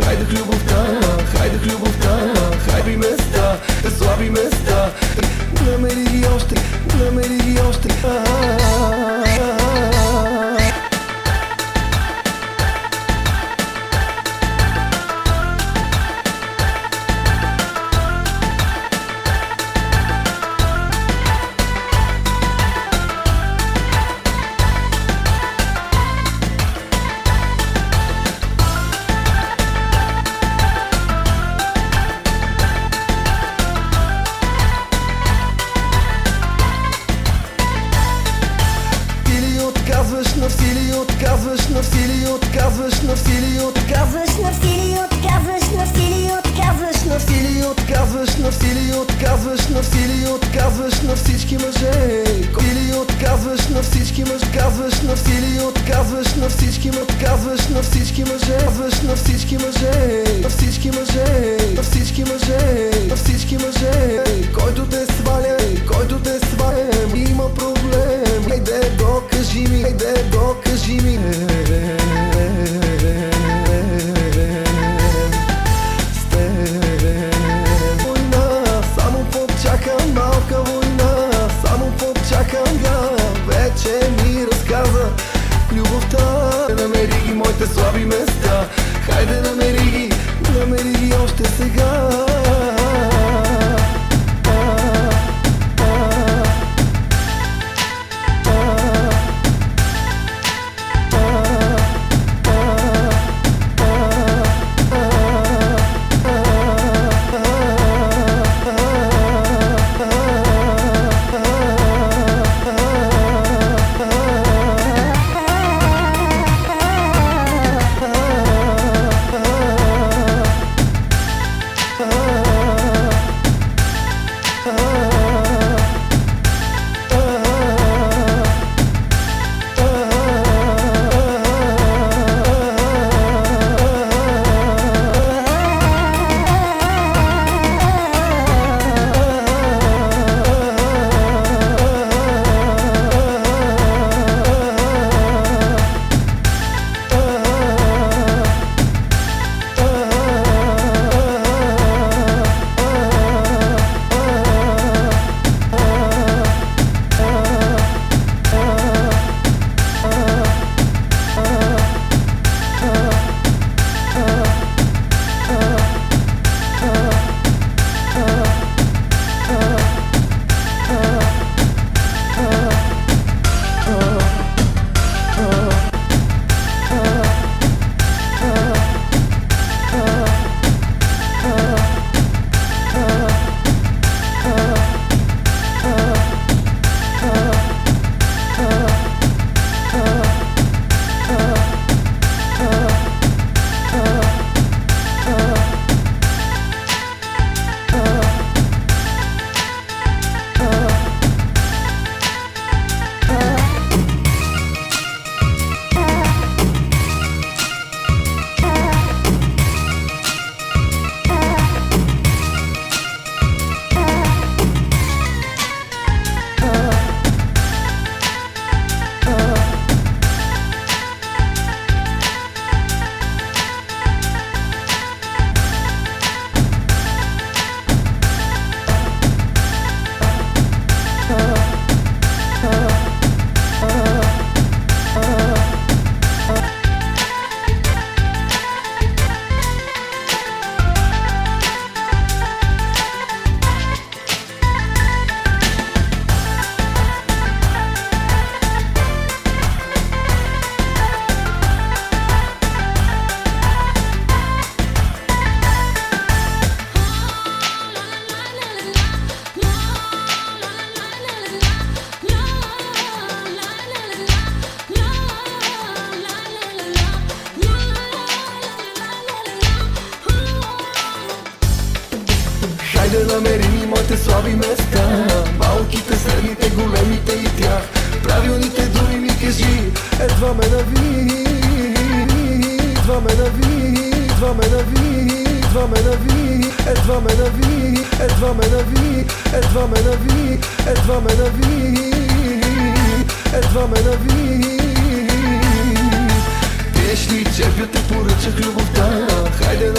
Хайде в любовта, хайде в любовта, хайде места, слаби места. Намери ги още, намери ги още. Отказваш на всили, отказваш на всили, отказваш на всили, Отказваш на всили, отказваш на всили, отказваш на всили, отказваш на всили, отказваш на всили, отказваш на всички мъже. Или отказваш на всички мъже, казваш на всили, отказваш на всички мъже, отказваш на всички мъже, казваш на всички мъже, на всички мъже, на всички мъже, на всички мъже. Който те сваля, който те сваля, има проблем. Хайде докажи ми, хайде докажи ми. Малка война, само почакам я. Вече ми разказа любовта. Намери ги моите слаби места. Хайде намери ги още сега. Хайде намери ми моите слаби места. Малките, средните, големите и тях. Правилните думи ми кажи. Едва ме нави, едва ме нави, едва ме нави, едва ме нави, едва ме нави, едва ме нави, едва ме нави, едва ме нави, едва ме нави. Виж ли, черпя те поръчах любовта. Хайде